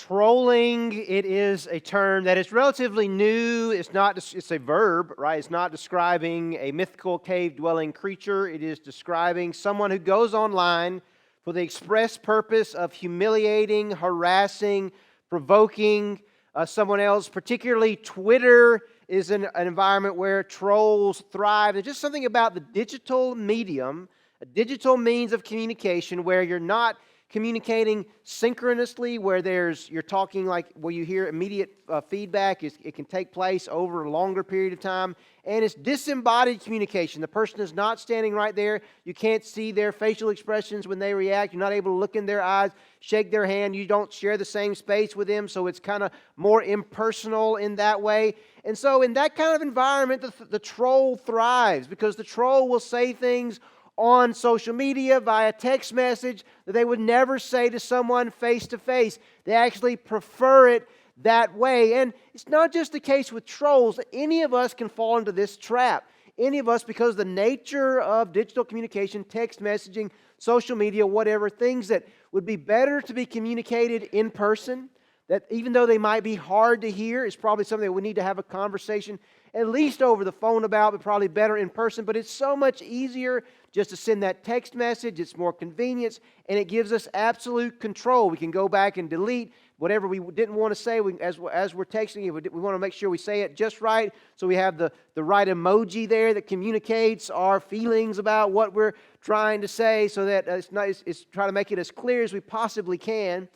Trolling, it is a term that is relatively new. It's a verb, right? It's not describing a mythical cave-dwelling creature. It is describing someone who goes online for the express purpose of humiliating, harassing, provoking someone else. Particularly Twitter is an environment where trolls thrive. There's just something about the digital medium, a digital means of communication where you're not communicating synchronously, where you're talking like where you hear immediate feedback. It can take place over a longer period of time, and it's disembodied communication. The person is not standing right there. You can't see their facial expressions when they react. You're not able to look in their eyes, shake their hand. You don't share the same space with them, so it's kind of more impersonal in that way. And so in that kind of environment, the troll thrives, because the troll will say things on social media via text message that they would never say to someone face to face. They actually prefer it that way. And it's not just the case with trolls. Any of us can fall into this trap. Any of us, because the nature of digital communication, text messaging, social media, whatever, things that would be better to be communicated in person, that even though they might be hard to hear, it's probably something that we need to have a conversation at least over the phone about, but probably better in person. But it's so much easier just to send that text message. It's more convenient, and it gives us absolute control. We can go back and delete whatever we didn't want to say. As we're texting, we want to make sure we say it just right, so we have the right emoji there that communicates our feelings about what we're trying to say, so that it's trying to make it as clear as we possibly can.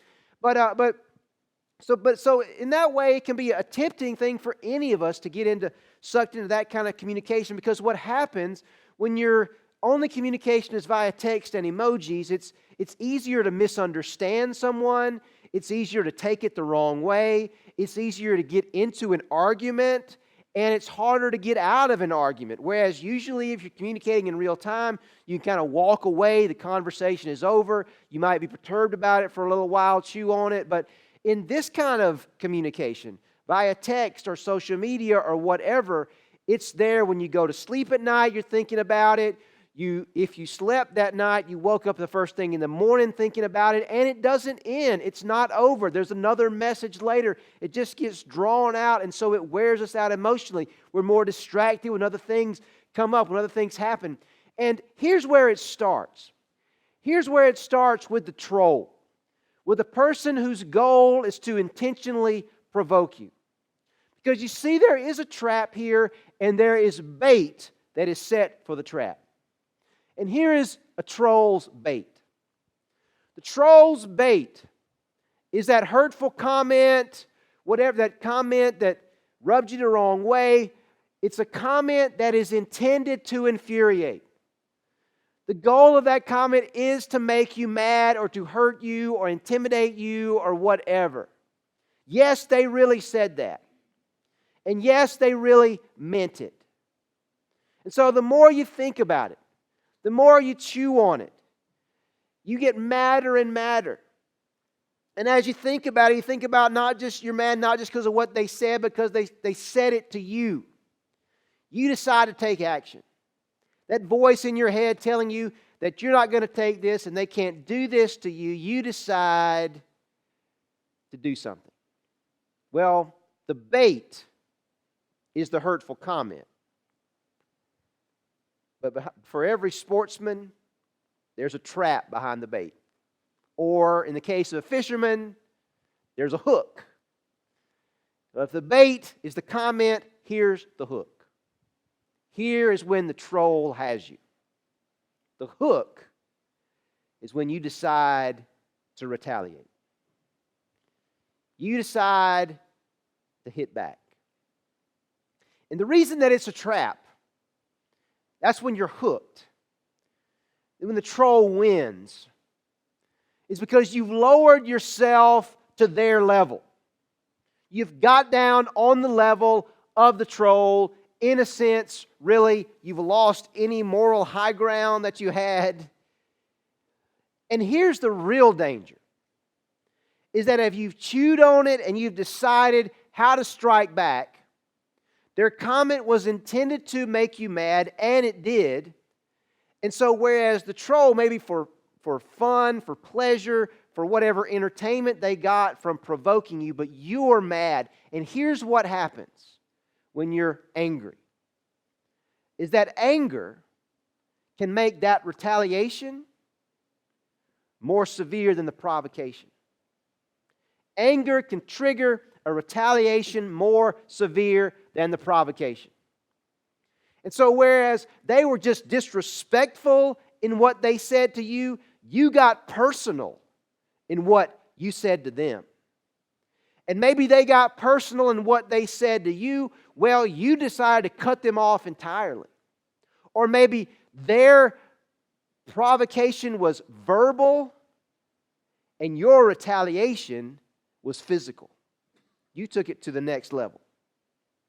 So in that way, it can be a tempting thing for any of us to get sucked into that kind of communication, because what happens when your only communication is via text and emojis, it's easier to misunderstand someone, it's easier to take it the wrong way, it's easier to get into an argument, and it's harder to get out of an argument. Whereas usually if you're communicating in real time, you can kind of walk away, the conversation is over, you might be perturbed about it for a little while, chew on it, but in this kind of communication, via text or social media or whatever, it's there when you go to sleep at night, you're thinking about it. If you slept that night, you woke up the first thing in the morning thinking about it, and it doesn't end. It's not over. There's another message later. It just gets drawn out, and so it wears us out emotionally. We're more distracted when other things come up, when other things happen. And here's where it starts. Here's where it starts with the troll, with a person whose goal is to intentionally provoke you. Because you see, there is a trap here, and there is bait that is set for the trap. And here is a troll's bait. The troll's bait is that hurtful comment, whatever, that comment that rubs you the wrong way. It's a comment that is intended to infuriate. The goal of that comment is to make you mad or to hurt you or intimidate you or whatever. Yes, they really said that. And yes, they really meant it. And so the more you think about it, the more you chew on it, you get madder and madder. And as you think about it, you think about you're mad not just because of what they said, because they said it to you. You decide to take action. That voice in your head telling you that you're not going to take this and they can't do this to you, you decide to do something. Well, the bait is the hurtful comment. But for every sportsman, there's a trap behind the bait. Or in the case of a fisherman, there's a hook. But if the bait is the comment, here's the hook. Here is when the troll has you. The hook is when you decide to retaliate. You decide to hit back. And the reason that it's a trap, that's when you're hooked. When the troll wins, is because you've lowered yourself to their level. You've got down on the level of the troll. In a sense, really, you've lost any moral high ground that you had. And here's the real danger, is that if you've chewed on it and you've decided how to strike back, their comment was intended to make you mad, and it did. And so whereas the troll, maybe for fun, for pleasure, for whatever entertainment they got from provoking you, but you're mad. And here's what happens when you're angry, is that anger can make that retaliation more severe than the provocation. Anger can trigger a retaliation more severe than the provocation. And so whereas they were just disrespectful in what they said to you, you got personal in what you said to them. And maybe they got personal in what they said to you. Well, you decided to cut them off entirely. Or maybe their provocation was verbal and your retaliation was physical. You took it to the next level.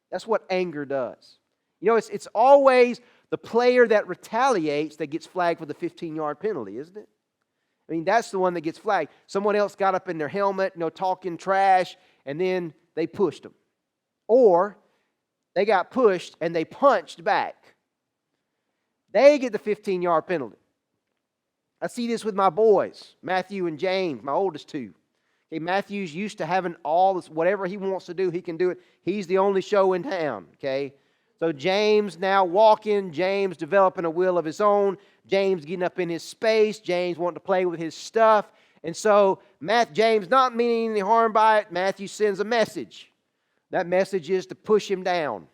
That's what anger does. You know, it's always the player that retaliates that gets flagged for the 15-yard penalty, isn't it? I mean, that's the one that gets flagged. Someone else got up in their helmet, talking trash, and then they pushed them. Or they got pushed and they punched back. They get the 15-yard penalty. I see this with my boys, Matthew and James, my oldest two. Okay, Matthew's used to having all this, whatever he wants to do, he can do it. He's the only show in town, okay? So James now walking, James developing a will of his own, James getting up in his space, James wanting to play with his stuff. And so James not meaning any harm by it, Matthew sends a message. That message is to push him down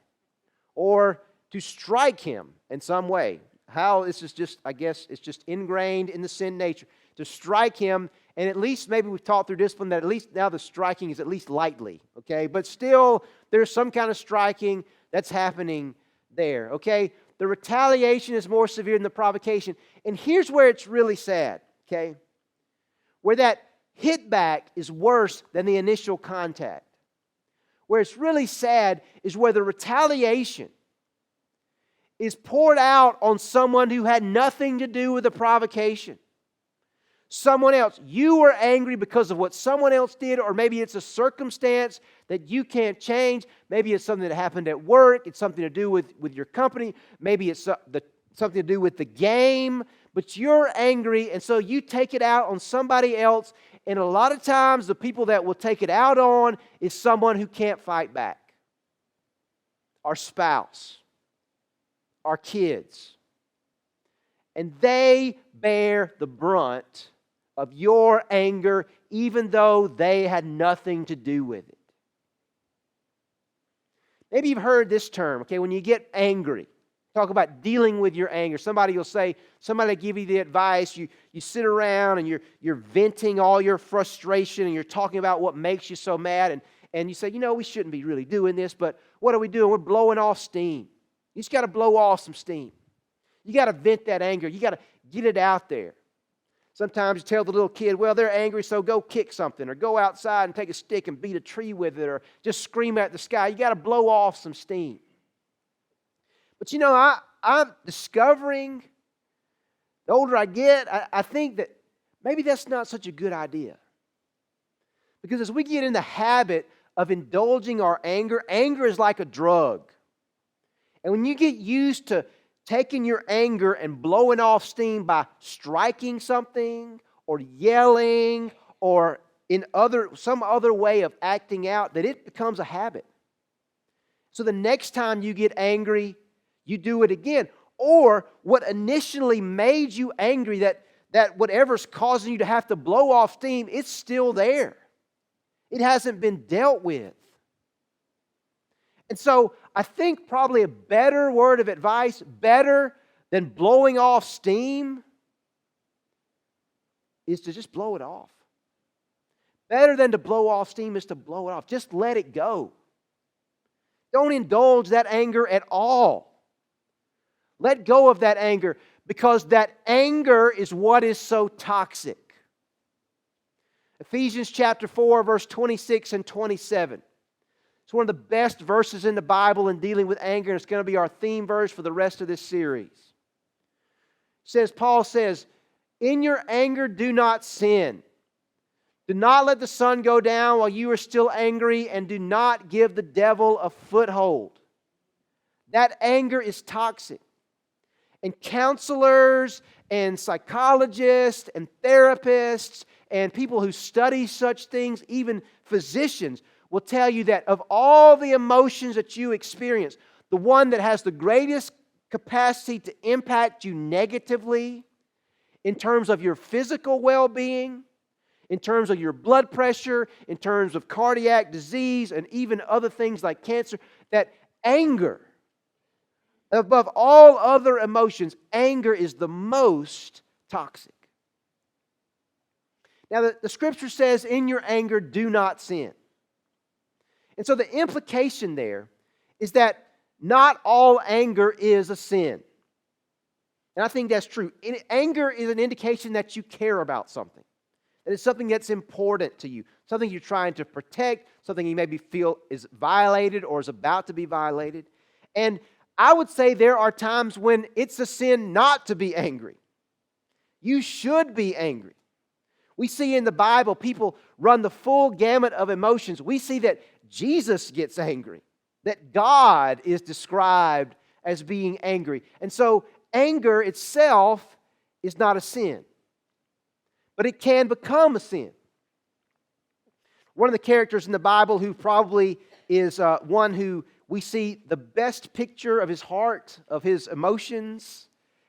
or to strike him in some way. How this is just, I guess, it's just ingrained in the sin nature. To strike him, and at least maybe we've taught through discipline that at least now the striking is at least lightly, okay? But still, there's some kind of striking that's happening there, okay? The retaliation is more severe than the provocation. And here's where it's really sad, okay? Where that hit back is worse than the initial contact. Where it's really sad is where the retaliation is poured out on someone who had nothing to do with the provocation. Someone else. You were angry because of what someone else did, or maybe it's a circumstance that you can't change. Maybe it's something that happened at work. It's something to do with your company. Maybe it's something to do with the game. But you're angry, and so you take it out on somebody else. And a lot of times, the people that will take it out on is someone who can't fight back. Our spouse. Our kids. And they bear the brunt of your anger, even though they had nothing to do with it. Maybe you've heard this term, okay, when you get angry. Talk about dealing with your anger. Somebody will give you the advice, you sit around and you're venting all your frustration and you're talking about what makes you so mad, and you say, we shouldn't be really doing this, but what are we doing? We're blowing off steam. You just got to blow off some steam. You got to vent that anger. You got to get it out there. Sometimes you tell the little kid, well, they're angry, so go kick something, or go outside and take a stick and beat a tree with it, or just scream at the sky. You got to blow off some steam. But I'm discovering, the older I get, I think that maybe that's not such a good idea. Because as we get in the habit of indulging our anger, anger is like a drug. And when you get used to taking your anger and blowing off steam by striking something or yelling or in some other way of acting out, that it becomes a habit. So the next time you get angry, you do it again. Or what initially made you angry, that whatever's causing you to have to blow off steam, it's still there. It hasn't been dealt with. And so I think probably a better word of advice, better than blowing off steam, is to just blow it off. Better than to blow off steam is to blow it off. Just let it go. Don't indulge that anger at all. Let go of that anger, because that anger is what is so toxic. Ephesians chapter 4, verse 26 and 27. It's one of the best verses in the Bible in dealing with anger, and it's going to be our theme verse for the rest of this series. Paul says, in your anger do not sin. Do not let the sun go down while you are still angry, and do not give the devil a foothold. That anger is toxic. And counselors and psychologists and therapists and people who study such things, even physicians, will tell you that of all the emotions that you experience, the one that has the greatest capacity to impact you negatively in terms of your physical well-being, in terms of your blood pressure, in terms of cardiac disease, and even other things like cancer, that anger, above all other emotions, anger is the most toxic. Now, the Scripture says, in your anger, do not sin. And so the implication there is that not all anger is a sin. And I think that's true. Anger is an indication that you care about something. That it's something that's important to you. Something you're trying to protect. Something you maybe feel is violated or is about to be violated. And I would say there are times when it's a sin not to be angry. You should be angry. We see in the Bible people run the full gamut of emotions. We see that Jesus gets angry. That God is described as being angry. And so anger itself is not a sin. But it can become a sin. One of the characters in the Bible who probably is one who we see the best picture of his heart, of his emotions.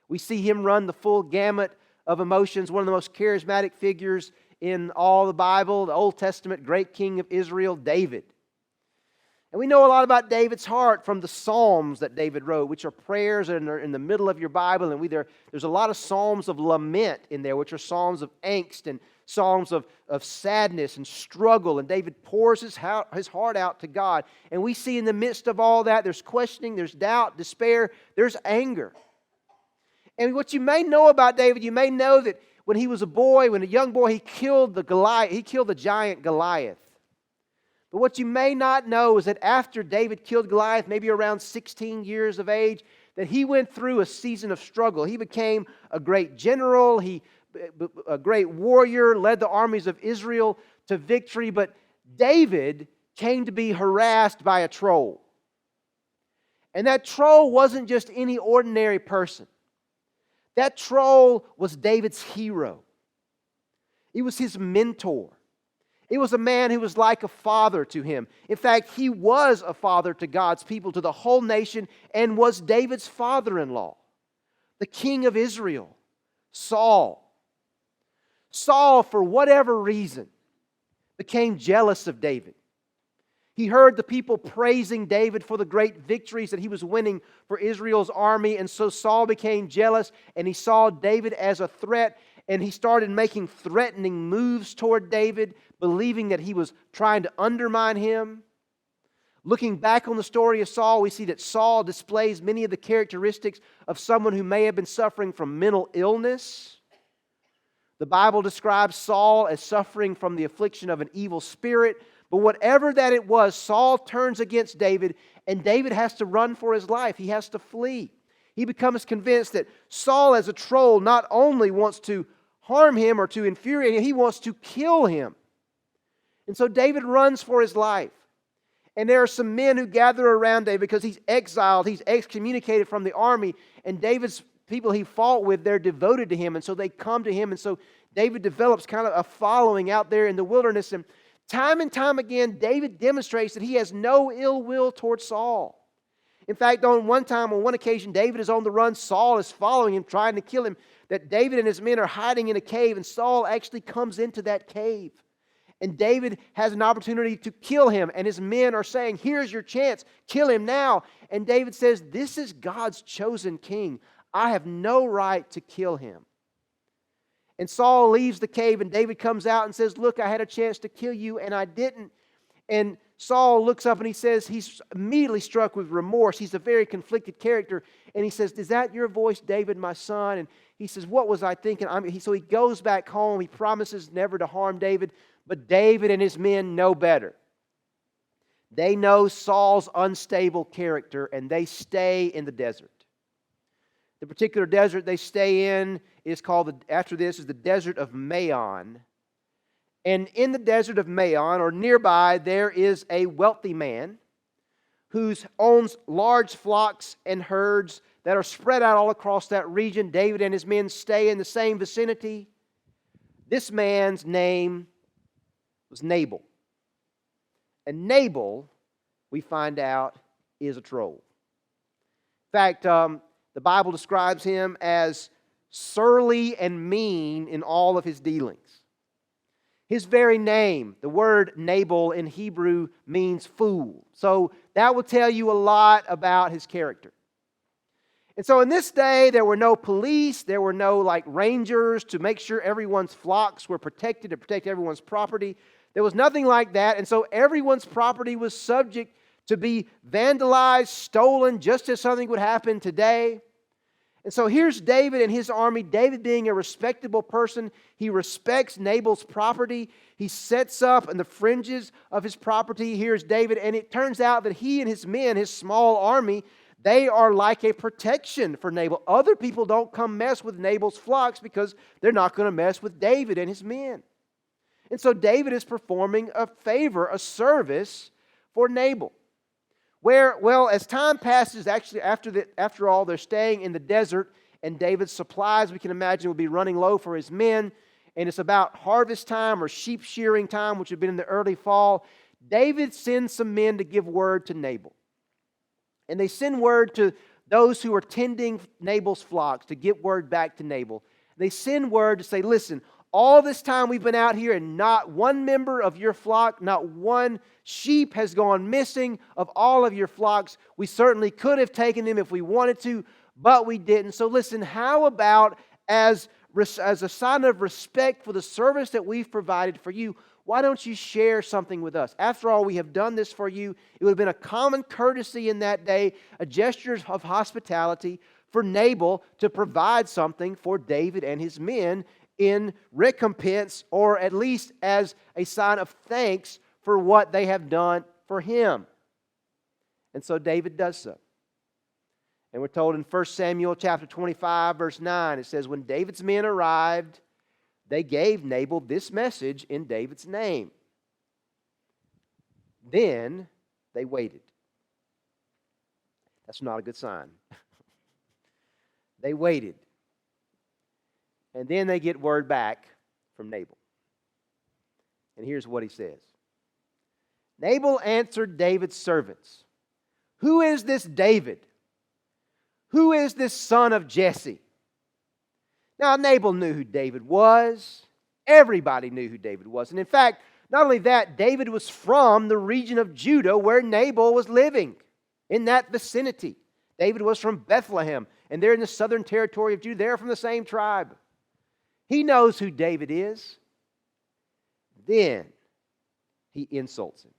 We see him run the full gamut of emotions. One of the most charismatic figures in all the Bible, the Old Testament great king of Israel, David. And we know a lot about David's heart from the Psalms that David wrote, which are prayers and are in the middle of your Bible. And there's a lot of Psalms of lament in there, which are Psalms of angst and Psalms of sadness and struggle. And David pours his heart out to God. And we see in the midst of all that, there's questioning, there's doubt, despair, there's anger. And what you may know about David, you may know that when he was a boy, when a young boy, he killed the giant Goliath. But what you may not know is that after David killed Goliath, maybe around 16 years of age, that he went through a season of struggle. He became a great general, a great warrior, led the armies of Israel to victory. But David came to be harassed by a troll. And that troll wasn't just any ordinary person. That troll was David's hero. He was his mentor. It was a man who was like a father to him. In fact, he was a father to God's people, to the whole nation, and was David's father-in-law, the king of Israel, Saul. Saul, for whatever reason, became jealous of David. He heard the people praising David for the great victories that he was winning for Israel's army, and so Saul became jealous, and he saw David as a threat, and he started making threatening moves toward David, believing that he was trying to undermine him. Looking back on the story of Saul, we see that Saul displays many of the characteristics of someone who may have been suffering from mental illness. The Bible describes Saul as suffering from the affliction of an evil spirit. But whatever that it was, Saul turns against David, and David has to run for his life. He has to flee. He becomes convinced that Saul, as a troll, not only wants to harm him or to infuriate him, he wants to kill him. And so David runs for his life. And there are some men who gather around David because he's exiled, he's excommunicated from the army, and David's people he fought with, they're devoted to him, and so they come to him, and so David develops kind of a following out there in the wilderness, and time again, David demonstrates that he has no ill will towards Saul. In fact, on one occasion, David is on the run, Saul is following him, trying to kill him, that David and his men are hiding in a cave, and Saul actually comes into that cave. And David has an opportunity to kill him. And his men are saying, here's your chance. Kill him now. And David says, this is God's chosen king. I have no right to kill him. And Saul leaves the cave and David comes out and says, look, I had a chance to kill you and I didn't. And Saul looks up and he says, he's immediately struck with remorse. He's a very conflicted character. And he says, is that your voice, David, my son? And he says, what was I thinking? So he goes back home. He promises never to harm David. But David and his men know better. They know Saul's unstable character and they stay in the desert. The particular desert they stay in is called, after this, is the desert of Maon. And in the desert of Maon, or nearby, there is a wealthy man who owns large flocks and herds that are spread out all across that region. David and his men stay in the same vicinity. This man's name was Nabal. And Nabal, we find out, is a troll. In fact, the Bible describes him as surly and mean in all of his dealings. His very name, the word Nabal in Hebrew, means fool. So that will tell you a lot about his character. And so in this day, there were no police, there were no rangers to make sure everyone's flocks were protected, to protect everyone's property. There was nothing like that. And so everyone's property was subject to be vandalized, stolen, just as something would happen today. And so here's David and his army. David, being a respectable person, he respects Nabal's property. He sets up in the fringes of his property. Here's David, and it turns out that he and his men, his small army, they are like a protection for Nabal. Other people don't come mess with Nabal's flocks because they're not going to mess with David and his men. And so David is performing a favor, a service for Nabal. Where, well, as time passes, actually after all, they're staying in the desert, and David's supplies, we can imagine, will be running low for his men, and it's about harvest time or sheep shearing time, which had been in the early fall. David sends some men to give word to Nabal. And they send word to those who are tending Nabal's flocks to get word back to Nabal. They send word to say, listen, all this time we've been out here and not one member of your flock, not one sheep has gone missing of all of your flocks. We certainly could have taken them if we wanted to, but we didn't. So listen, how about as a sign of respect for the service that we've provided for you, why don't you share something with us? After all, we have done this for you. It would have been a common courtesy in that day, a gesture of hospitality for Nabal to provide something for David and his men in recompense, or at least as a sign of thanks for what they have done for him. And so David does so. And we're told in 1 Samuel chapter 25, verse 9, it says, when David's men arrived, they gave Nabal this message in David's name. Then they waited. That's not a good sign. They waited. And then they get word back from Nabal. And here's what he says. Nabal answered David's servants, who is this David? Who is this son of Jesse? Now, Nabal knew who David was. Everybody knew who David was. And in fact, not only that, David was from the region of Judah where Nabal was living, in that vicinity. David was from Bethlehem, and they're in the southern territory of Judah. They're from the same tribe. He knows who David is. Then he insults him.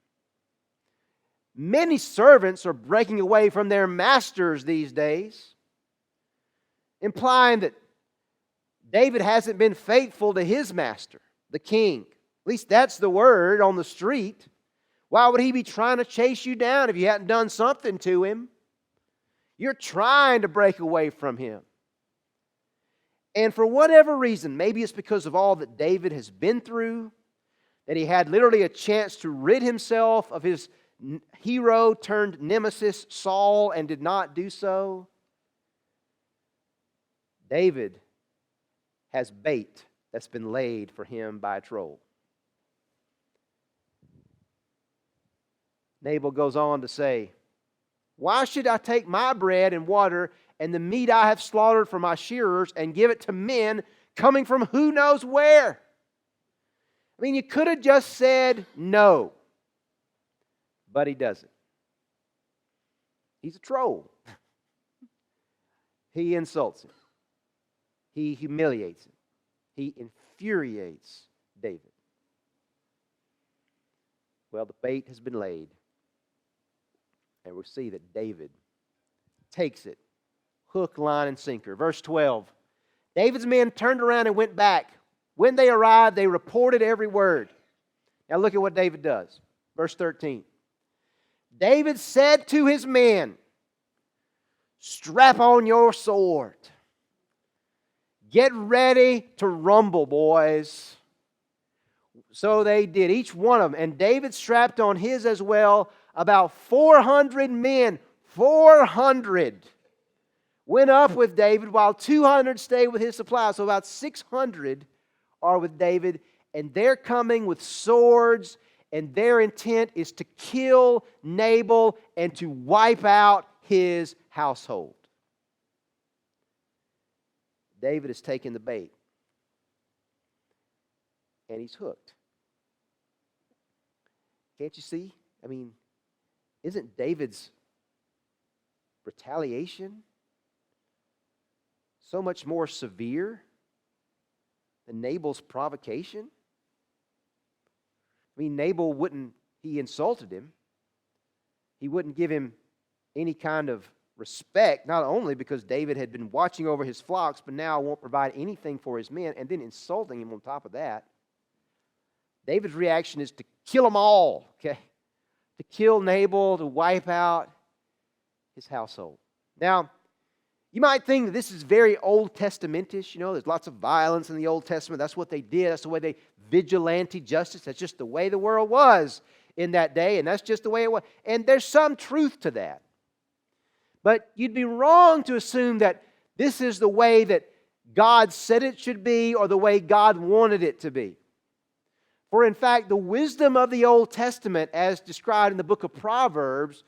Many servants are breaking away from their masters these days, implying that David hasn't been faithful to his master, the king. At least that's the word on the street. Why would he be trying to chase you down if you hadn't done something to him? You're trying to break away from him. And for whatever reason, maybe it's because of all that David has been through, that he had literally a chance to rid himself of his hero turned nemesis, Saul, and did not do so. David has bait that's been laid for him by a troll. Nabal goes on to say, why should I take my bread and water and the meat I have slaughtered for my shearers and give it to men coming from who knows where? I mean, you could have just said no, but he doesn't. He's a troll. He insults him. He humiliates him. He infuriates David. Well, the bait has been laid. And we'll see that David takes it, hook, line, and sinker. Verse 12, David's men turned around and went back. When they arrived, they reported every word. Now look at what David does. Verse 13. David said to his men, strap on your sword. Get ready to rumble, boys. So they did, each one of them. And David strapped on his as well. About 400 men, 400 went up with David while 200 stayed with his supplies. So about 600 are with David, and they're coming with swords, and their intent is to kill Nabal and to wipe out his household. David has taken the bait, and he's hooked. Can't you see? I mean, isn't David's retaliation so much more severe than Nabal's provocation? I mean, Nabal he insulted him. He wouldn't give him any kind of respect, not only because David had been watching over his flocks, but now won't provide anything for his men, and then insulting him on top of that. David's reaction is to kill them all, okay? To kill Nabal, to wipe out his household. Now, you might think that this is very Old Testamentish. You know, there's lots of violence in the Old Testament. That's what they did. That's the way they vigilante justice. That's just the way the world was in that day, and that's just the way it was. And there's some truth to that. But you'd be wrong to assume that this is the way that God said it should be or the way God wanted it to be. For in fact, the wisdom of the Old Testament, as described in the book of Proverbs,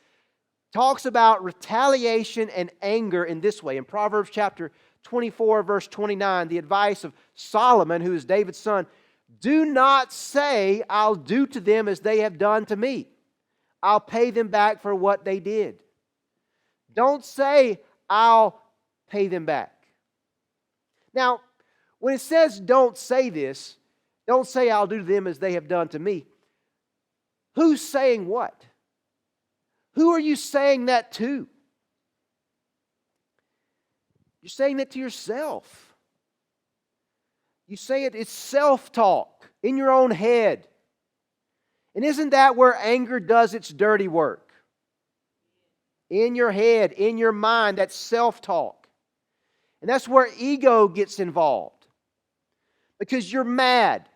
talks about retaliation and anger in this way. In Proverbs chapter 24, verse 29, the advice of Solomon, who is David's son, do not say, I'll do to them as they have done to me. I'll pay them back for what they did. Don't say, I'll pay them back. Now, when it says don't say this, don't say I'll do to them as they have done to me, who's saying what? Who are you saying that to? You're saying that to yourself. You say it's self-talk in your own head. And isn't that where anger does its dirty work? In your head, in your mind, that's self-talk. And that's where ego gets involved. Because you're mad.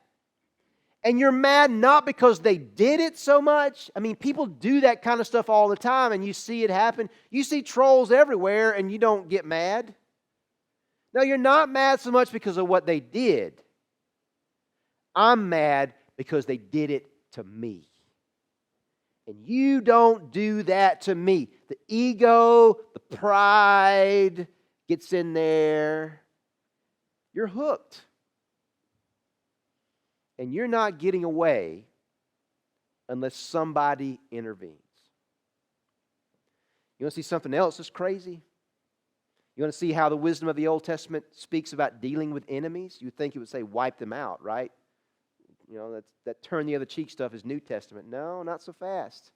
And you're mad not because they did it so much. I mean, people do that kind of stuff all the time, and you see it happen. You see trolls everywhere, and you don't get mad. No, you're not mad so much because of what they did. I'm mad because they did it to me. And you don't do that to me. The ego, the pride gets in there. You're hooked. And you're not getting away unless somebody intervenes. You want to see something else that's crazy? You want to see how the wisdom of the Old Testament speaks about dealing with enemies? You would think it would say wipe them out, right? You know, that turn the other cheek stuff is New Testament. No, not so fast.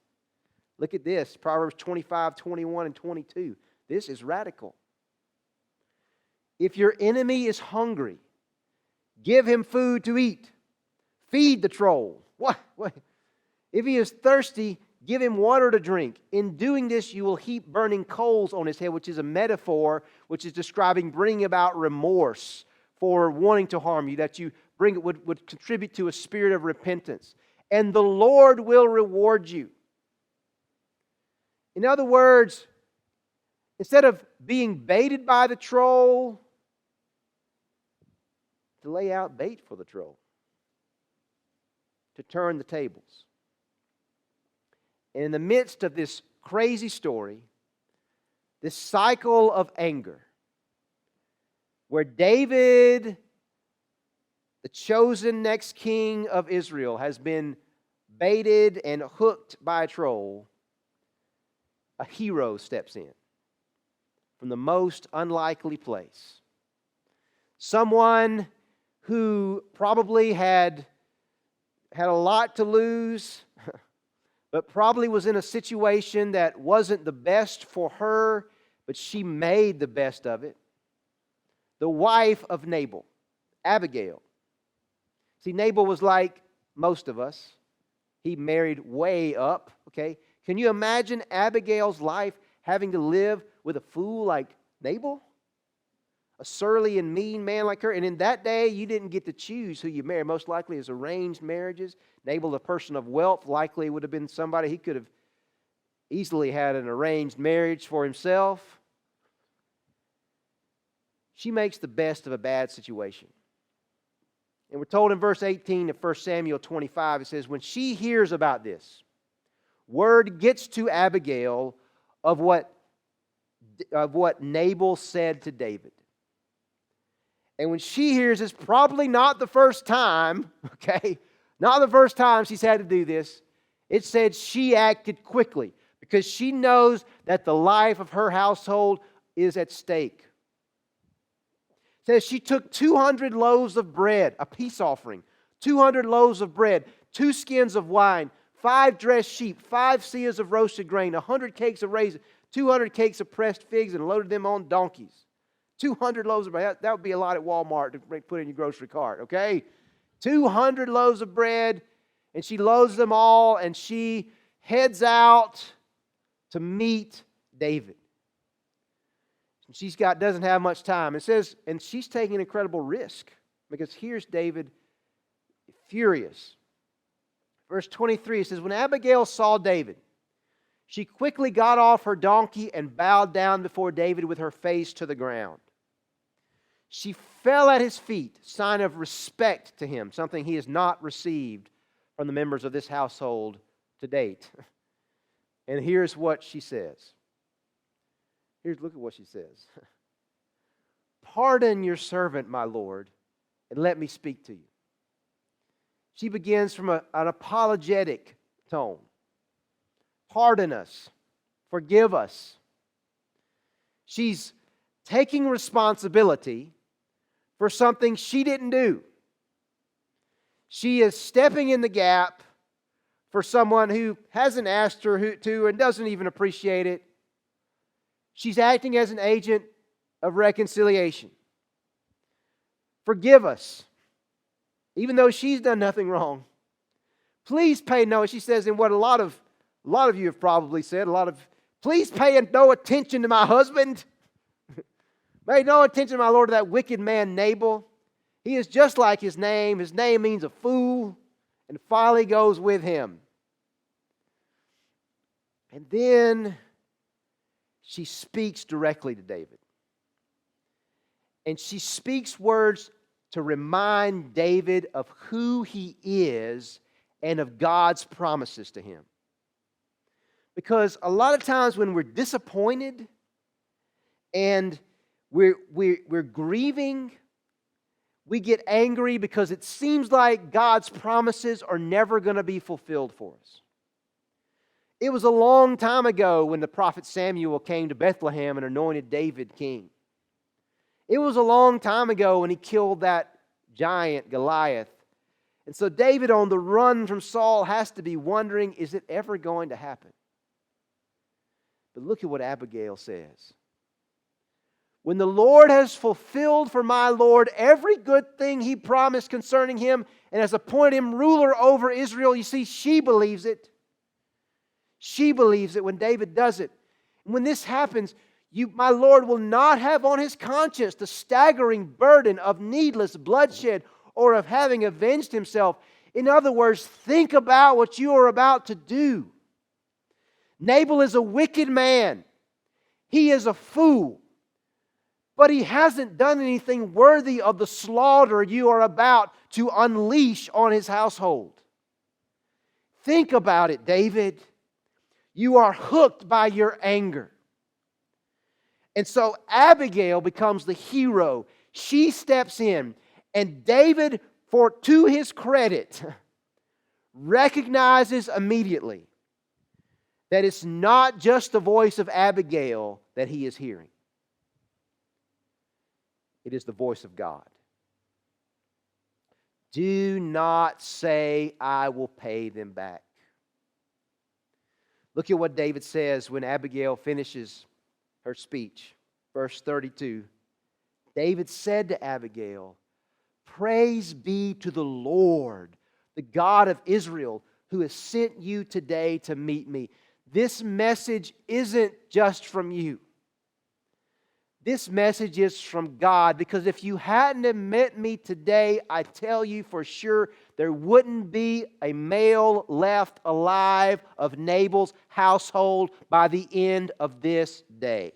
Look at this, Proverbs 25, 21, and 22. This is radical. If your enemy is hungry, give him food to eat. Feed the troll. What? If he is thirsty, give him water to drink. In doing this, you will heap burning coals on his head, which is a metaphor, which is describing bringing about remorse for wanting to harm you, that you bring would contribute to a spirit of repentance. And the Lord will reward you. In other words, instead of being baited by the troll, to lay out bait for the troll. To turn the tables. And in the midst of this crazy story, this cycle of anger, where David, the chosen next king of Israel, has been baited and hooked by a troll, a hero steps in from the most unlikely place. Someone who probably had a lot to lose, but probably was in a situation that wasn't the best for her, but she made the best of it. The wife of Nabal, Abigail. See, Nabal was like most of us. He married way up, okay? Can you imagine Abigail's life having to live with a fool like Nabal? A surly and mean man like her. And in that day, you didn't get to choose who you married. Most likely it was arranged marriages. Nabal, a person of wealth, likely would have been somebody he could have easily had an arranged marriage for himself. She makes the best of a bad situation. And we're told in verse 18 of 1 Samuel 25, it says, when she hears about this, word gets to Abigail of what Nabal said to David. And when she hears, it's probably not the first time, okay? Not the first time she's had to do this. It said she acted quickly because she knows that the life of her household is at stake. It says she took 200 loaves of bread, a peace offering, 200 loaves of bread, 2 skins of wine, 5 dressed sheep, 5 seahs of roasted grain, 100 cakes of raisins, 200 cakes of pressed figs, and loaded them on donkeys. 200 loaves of bread. That would be a lot at Walmart to put in your grocery cart, okay? 200 loaves of bread, and she loads them all, and she heads out to meet David. Doesn't have much time. It says, and she's taking an incredible risk, because here's David furious. Verse 23, it says, when Abigail saw David, she quickly got off her donkey and bowed down before David with her face to the ground. She fell at his feet, sign of respect to him, something he has not received from the members of this household to date. And here's what she says. Look at what she says. Pardon your servant, my Lord, and let me speak to you. She begins from an apologetic tone. Pardon us. Forgive us. She's taking responsibility for something she didn't do. She is stepping in the gap for someone who hasn't asked her to and doesn't even appreciate it. She's acting as an agent of reconciliation. Forgive us, even though she's done nothing wrong. Please pay no, she says in what a lot of you have probably said, please pay no attention to my husband. Pay no attention, my Lord, to that wicked man Nabal. He is just like his name. His name means a fool, and folly goes with him. And then she speaks directly to David. And she speaks words to remind David of who he is and of God's promises to him. Because a lot of times when we're disappointed and we're grieving, we get angry because it seems like God's promises are never going to be fulfilled for us. It was a long time ago when the prophet Samuel came to Bethlehem and anointed David king. It was a long time ago when he killed that giant Goliath. And so David, on the run from Saul, has to be wondering, is it ever going to happen? But look at what Abigail says. When the Lord has fulfilled for my Lord every good thing he promised concerning him and has appointed him ruler over Israel, you see, she believes it. She believes it when David does it. And when this happens, my Lord will not have on his conscience the staggering burden of needless bloodshed or of having avenged himself. In other words, think about what you are about to do. Nabal is a wicked man. He is a fool. But he hasn't done anything worthy of the slaughter you are about to unleash on his household. Think about it, David. You are hooked by your anger. And so Abigail becomes the hero. She steps in, and David, to his credit, recognizes immediately that it's not just the voice of Abigail that he is hearing. It is the voice of God. Do not say, I will pay them back. Look at what David says when Abigail finishes her speech. Verse 32. David said to Abigail, praise be to the Lord, the God of Israel, who has sent you today to meet me. This message isn't just from you. This message is from God, because if you hadn't met me today, I tell you for sure there wouldn't be a male left alive of Nabal's household by the end of this day.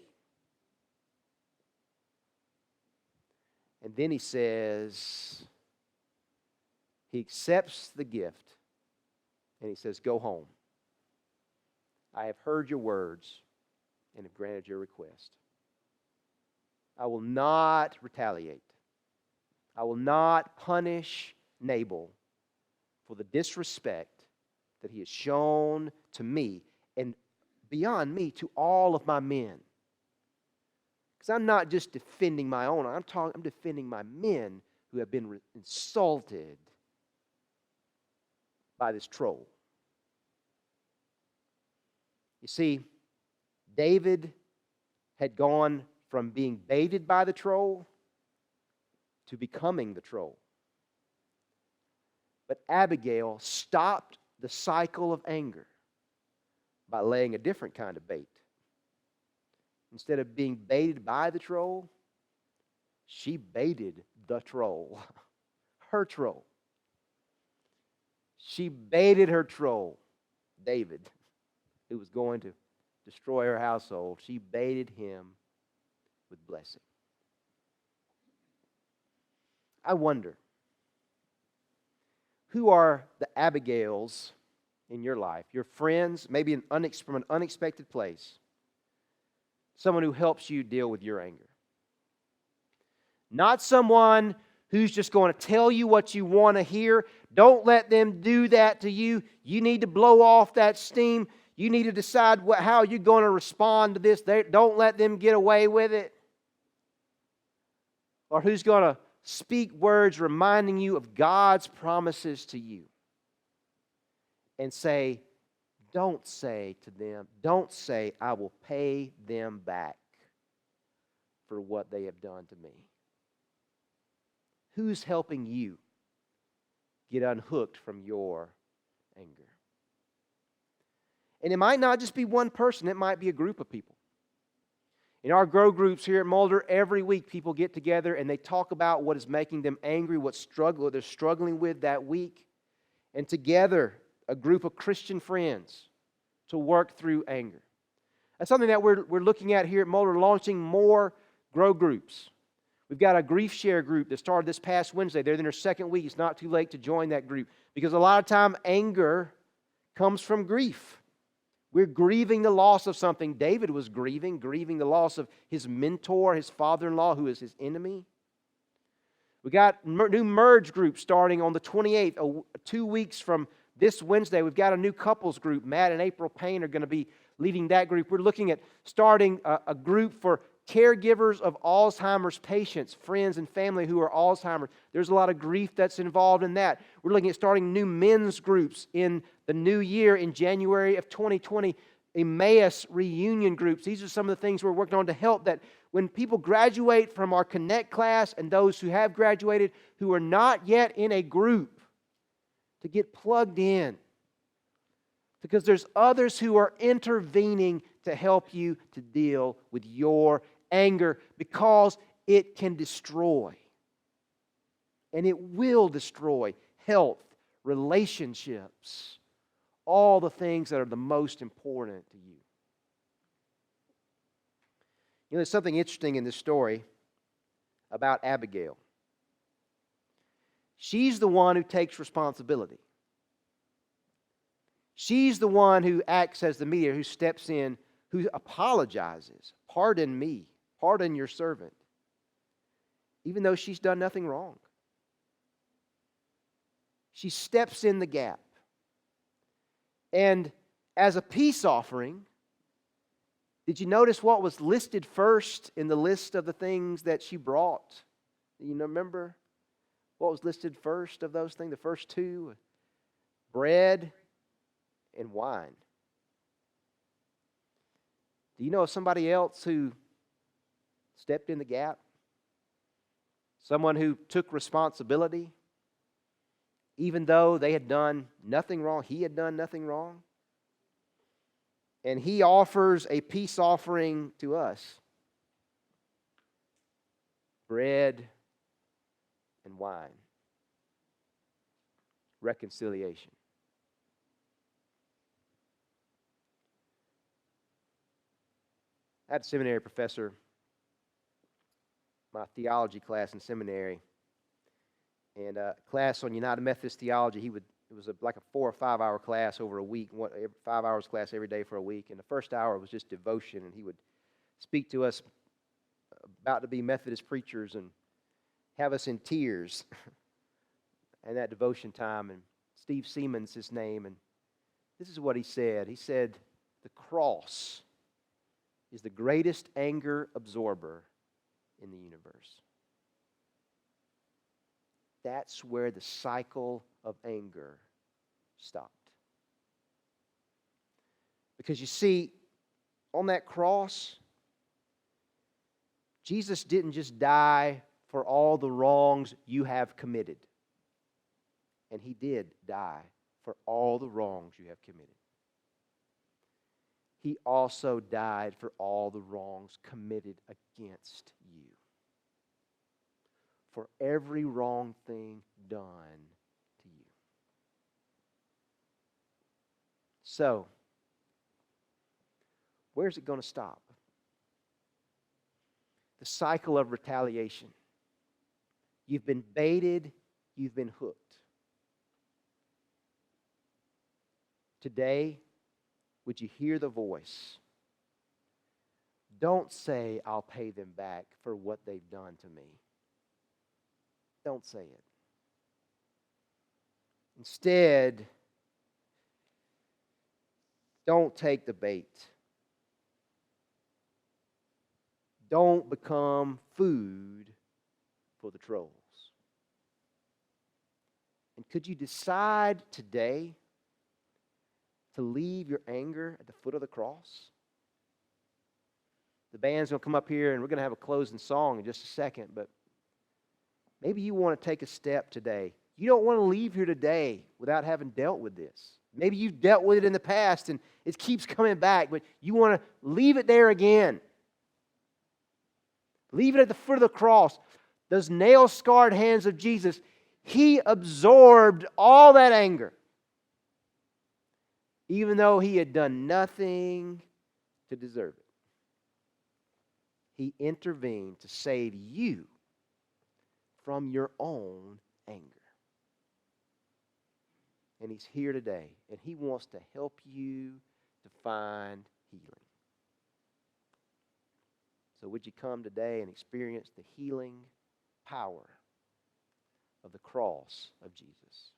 And then he says, He accepts the gift and he says, go home. I have heard your words and have granted your request. I will not retaliate. I will not punish Nabal for the disrespect that he has shown to me and beyond me to all of my men. Because I'm not just defending my own, I'm defending my men who have been insulted by this troll. You see, David had gone from being baited by the troll to becoming the troll. But Abigail stopped the cycle of anger by laying a different kind of bait. Instead of being baited by the troll, she baited the troll, her troll. She baited her troll, David, who was going to destroy her household. She baited him with blessing. I wonder, who are the Abigails in your life? Your friends, maybe from an unexpected place. Someone who helps you deal with your anger. Not someone who's just going to tell you what you want to hear. Don't let them do that to you. You need to blow off that steam. You need to decide how you're going to respond to this. Don't let them get away with it. Or who's going to speak words reminding you of God's promises to you. And say, don't say to them, don't say, I will pay them back for what they have done to me. Who's helping you get unhooked from your anger? And it might not just be one person, it might be a group of people. In our grow groups here at Mulder, every week people get together and they talk about what is making them angry, what they're struggling with that week. And together, a group of Christian friends to work through anger. That's something that we're looking at here at Mulder, launching more grow groups. We've got a grief share group that started this past Wednesday. They're in their second week. It's not too late to join that group because a lot of time anger comes from grief. We're grieving the loss of something. David was grieving the loss of his mentor, his father-in-law, who is his enemy. We got new merge group starting on the 28th, 2 weeks from this Wednesday. We've got a new couples group. Matt and April Payne are going to be leading that group. We're looking at starting a group for caregivers of Alzheimer's patients, friends and family who are Alzheimer's. There's a lot of grief that's involved in that. We're looking at starting new men's groups in the new year in January of 2020, Emmaus reunion groups. These are some of the things we're working on to help that when people graduate from our Connect class and those who have graduated who are not yet in a group, to get plugged in. Because there's others who are intervening to help you to deal with your anger because it can destroy. And it will destroy health, relationships, all the things that are the most important to you. You know, there's something interesting in this story about Abigail. She's the one who takes responsibility. She's the one who acts as the mediator, who steps in, who apologizes. Pardon me. Pardon your servant. Even though she's done nothing wrong. She steps in the gap. And as a peace offering, did you notice what was listed first in the list of the things that she brought? Do you remember what was listed first of those things? The first two? Bread and wine. Do you know of somebody else who stepped in the gap? Someone who took responsibility, even though they had done nothing wrong, he had done nothing wrong. And he offers a peace offering to us. Bread and wine. Reconciliation. I had a seminary professor, my theology class in seminary. And class on United Methodist theology, it was like a 4 or 5 hour class over a week, 5 hours class every day for a week. And the first hour was just devotion, and he would speak to us about to be Methodist preachers and have us in tears and that devotion time. And Steve Seaman's his name, and this is what he said. He said, the cross is the greatest anger absorber in the universe. That's where the cycle of anger stopped. Because you see, on that cross, Jesus didn't just die for all the wrongs you have committed. And He did die for all the wrongs you have committed. He also died for all the wrongs committed against you. For every wrong thing done to you. So, where's it going to stop? The cycle of retaliation. You've been baited, you've been hooked. Today, would you hear the voice? Don't say, I'll pay them back for what they've done to me. Don't say it. Instead, don't take the bait. Don't become food for the trolls. And could you decide today to leave your anger at the foot of the cross? The band's going to come up here and we're going to have a closing song in just a second, but maybe you want to take a step today. You don't want to leave here today without having dealt with this. Maybe you've dealt with it in the past and it keeps coming back, but you want to leave it there again. Leave it at the foot of the cross. Those nail-scarred hands of Jesus, He absorbed all that anger. Even though He had done nothing to deserve it. He intervened to save you from your own anger. And He's here today, and He wants to help you to find healing. So would you come today and experience the healing power of the cross of Jesus?